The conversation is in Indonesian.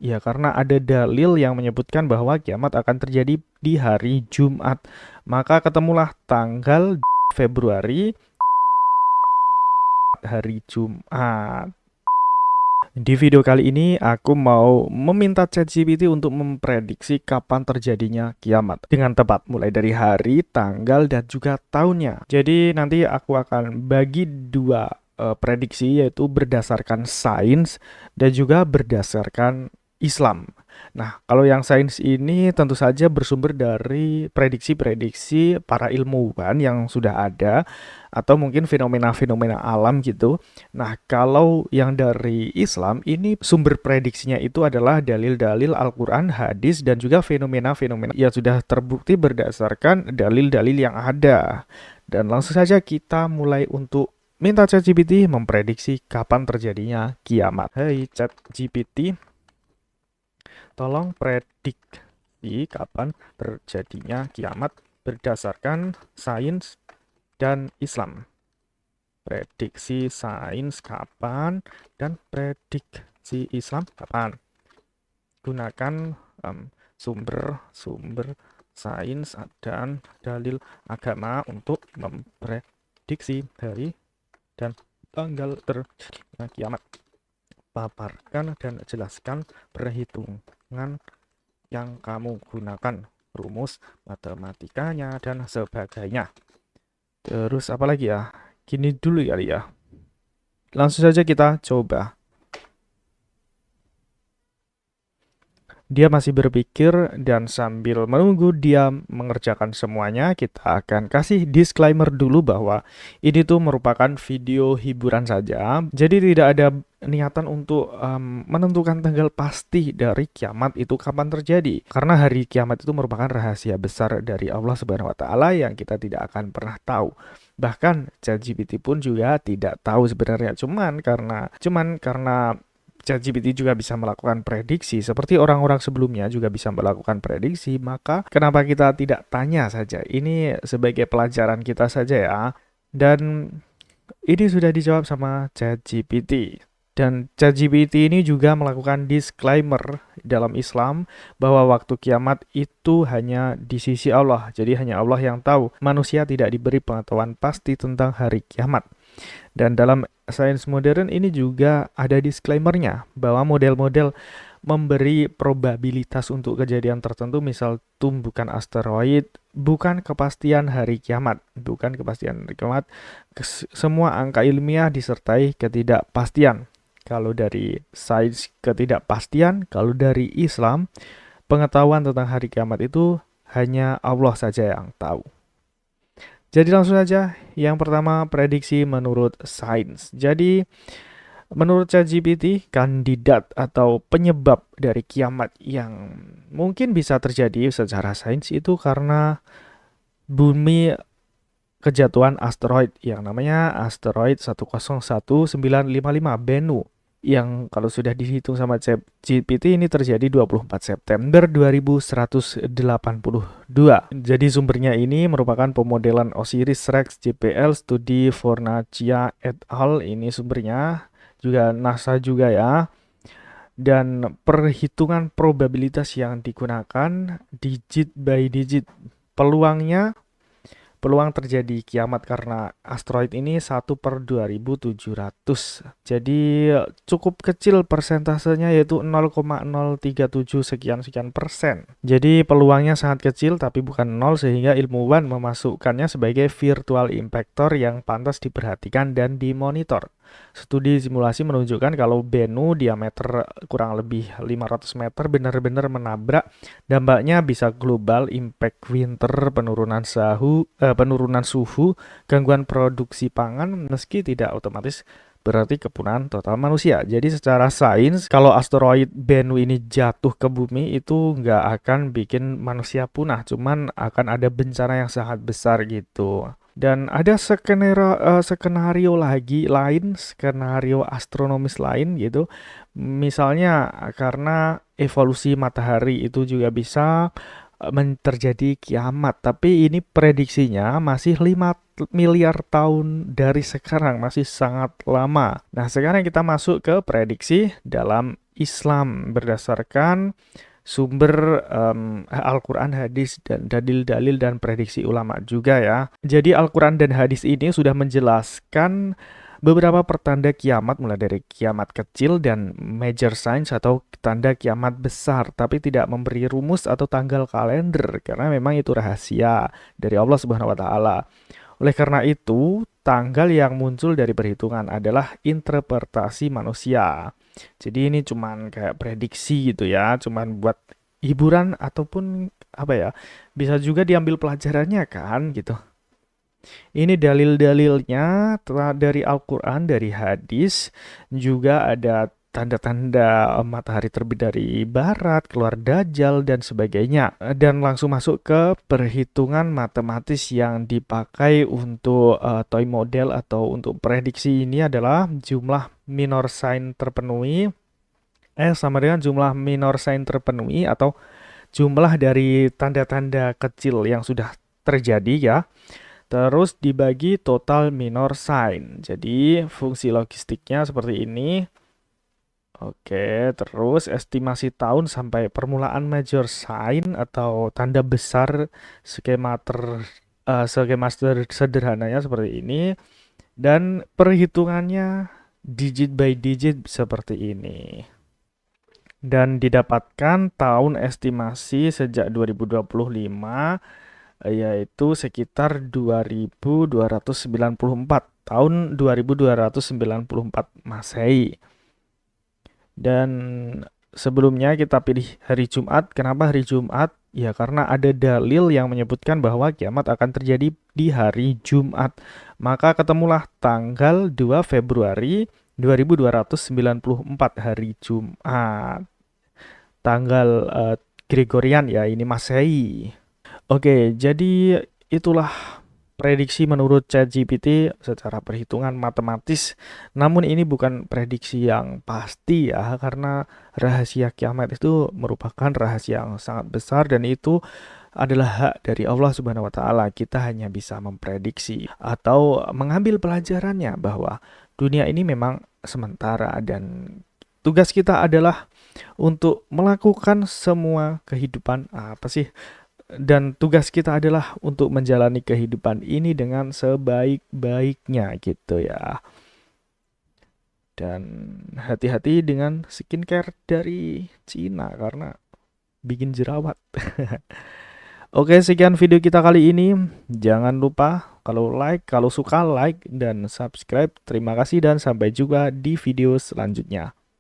Ya, karena ada dalil yang menyebutkan bahwa kiamat akan terjadi di hari Jumat. Maka ketemulah tanggal Februari hari Jumat. Di video kali ini aku mau meminta ChatGPT untuk memprediksi kapan terjadinya kiamat dengan tepat, mulai dari hari, tanggal, dan juga tahunnya. Jadi nanti aku akan bagi dua prediksi, yaitu berdasarkan sains dan juga berdasarkan Islam. Nah, kalau yang sains ini tentu saja bersumber dari prediksi-prediksi para ilmuwan yang sudah ada atau mungkin fenomena-fenomena alam gitu. Nah, kalau yang dari Islam ini sumber prediksinya itu adalah dalil-dalil Al-Quran, hadis, dan juga fenomena-fenomena yang sudah terbukti berdasarkan dalil-dalil yang ada. Dan langsung saja kita mulai untuk minta ChatGPT memprediksi kapan terjadinya kiamat. Hai ChatGPT, tolong prediksi kapan terjadinya kiamat berdasarkan sains dan Islam. Prediksi sains kapan dan prediksi Islam kapan. Gunakan sumber-sumber sains dan dalil agama untuk memprediksi hari dan tanggal terjadinya kiamat. Paparkan dan jelaskan perhitungan yang kamu gunakan, rumus matematikanya dan sebagainya. Terus apa lagi ya? Gini dulu kali ya. Langsung saja kita coba. Dia masih berpikir dan sambil menunggu dia mengerjakan semuanya, kita akan kasih disclaimer dulu bahwa ini tuh merupakan video hiburan saja. Jadi tidak ada niatan untuk menentukan tanggal pasti dari kiamat itu kapan terjadi. Karena hari kiamat itu merupakan rahasia besar dari Allah Subhanahu wa taala yang kita tidak akan pernah tahu. Bahkan ChatGPT pun juga tidak tahu sebenarnya, cuman karena ChatGPT juga bisa melakukan prediksi seperti orang-orang sebelumnya juga bisa melakukan prediksi, maka kenapa kita tidak tanya saja? Ini sebagai pelajaran kita saja ya. Dan ini sudah dijawab sama ChatGPT. Dan ChatGPT ini juga melakukan disclaimer dalam Islam bahwa waktu kiamat itu hanya di sisi Allah. Jadi hanya Allah yang tahu. Manusia tidak diberi pengetahuan pasti tentang hari kiamat. Dan dalam sains modern ini juga ada disclaimernya bahwa model-model memberi probabilitas untuk kejadian tertentu, misal tumbukan asteroid, bukan kepastian hari kiamat, semua angka ilmiah disertai ketidakpastian. Kalau dari sains ketidakpastian, kalau dari Islam pengetahuan tentang hari kiamat itu hanya Allah saja yang tahu. Jadi langsung saja, yang pertama prediksi menurut sains. Jadi menurut ChatGPT, kandidat atau penyebab dari kiamat yang mungkin bisa terjadi secara sains itu karena bumi kejatuhan asteroid yang namanya asteroid 101955 Bennu, yang kalau sudah dihitung sama ChatGPT ini terjadi 24 September 2182. Jadi sumbernya ini merupakan pemodelan Osiris-Rex JPL studi Fornacia et al. Ini sumbernya juga NASA juga ya. Dan perhitungan probabilitas yang digunakan digit by digit. Peluang terjadi kiamat karena asteroid ini 1/2700. Jadi cukup kecil persentasenya, yaitu 0,037 sekian persen. Jadi peluangnya sangat kecil tapi bukan nol, sehingga ilmuwan memasukkannya sebagai virtual impactor yang pantas diperhatikan dan dimonitor. Studi simulasi menunjukkan kalau Bennu diameter kurang lebih 500 meter benar-benar menabrak. Dampaknya bisa global impact winter, penurunan suhu, gangguan produksi pangan, meski tidak otomatis berarti kepunahan total manusia. Jadi secara sains, kalau asteroid Bennu ini jatuh ke bumi itu nggak akan bikin manusia punah, cuman akan ada bencana yang sangat besar gitu. Dan ada skenario astronomis lain gitu. Misalnya karena evolusi matahari itu juga bisa terjadi kiamat, tapi ini prediksinya masih 5 miliar tahun dari sekarang, masih sangat lama. Nah, sekarang kita masuk ke prediksi dalam Islam berdasarkan sumber Al-Quran, hadis, dan dalil-dalil dan prediksi ulama juga ya. Jadi Al-Quran dan hadis ini sudah menjelaskan beberapa pertanda kiamat, mulai dari kiamat kecil dan major signs atau tanda kiamat besar, tapi tidak memberi rumus atau tanggal kalender karena memang itu rahasia dari Allah Subhanahu wa taala. Oleh karena itu, tanggal yang muncul dari perhitungan adalah interpretasi manusia. Jadi ini cuman kayak prediksi gitu ya, cuman buat hiburan ataupun apa ya, bisa juga diambil pelajarannya kan gitu. Ini dalil-dalilnya dari Al-Quran, dari hadis, juga ada tanda-tanda matahari terbit dari barat, keluar dajjal, dan sebagainya. Dan langsung masuk ke perhitungan matematis yang dipakai untuk toy model atau untuk prediksi ini adalah jumlah minor sign terpenuhi, sama dengan jumlah minor sign terpenuhi atau jumlah dari tanda-tanda kecil yang sudah terjadi ya. Terus dibagi total minor sign. Jadi fungsi logistiknya seperti ini. Oke, terus estimasi tahun sampai permulaan major sign atau tanda besar skema sederhananya seperti ini. Dan perhitungannya digit by digit seperti ini. Dan didapatkan tahun estimasi sejak 2025 yaitu sekitar 2294 tahun 2294 Masehi. Dan sebelumnya kita pilih hari Jumat. Kenapa hari Jumat? Ya karena ada dalil yang menyebutkan bahwa kiamat akan terjadi di hari Jumat. Maka ketemulah tanggal 2 Februari 2294 hari Jumat. Tanggal Gregorian ya, ini Masehi. Oke, jadi itulah prediksi menurut ChatGPT secara perhitungan matematis. Namun ini bukan prediksi yang pasti ya, karena rahasia kiamat itu merupakan rahasia yang sangat besar dan itu adalah hak dari Allah Subhanahu wa taala. Kita hanya bisa memprediksi atau mengambil pelajarannya bahwa dunia ini memang sementara dan tugas kita adalah untuk melakukan semua kehidupan dan tugas kita adalah untuk menjalani kehidupan ini dengan sebaik-baiknya gitu ya. Dan hati-hati dengan skincare dari Cina karena bikin jerawat. Oke, sekian video kita kali ini. Jangan lupa kalau suka like dan subscribe. Terima kasih dan sampai jumpa di video selanjutnya.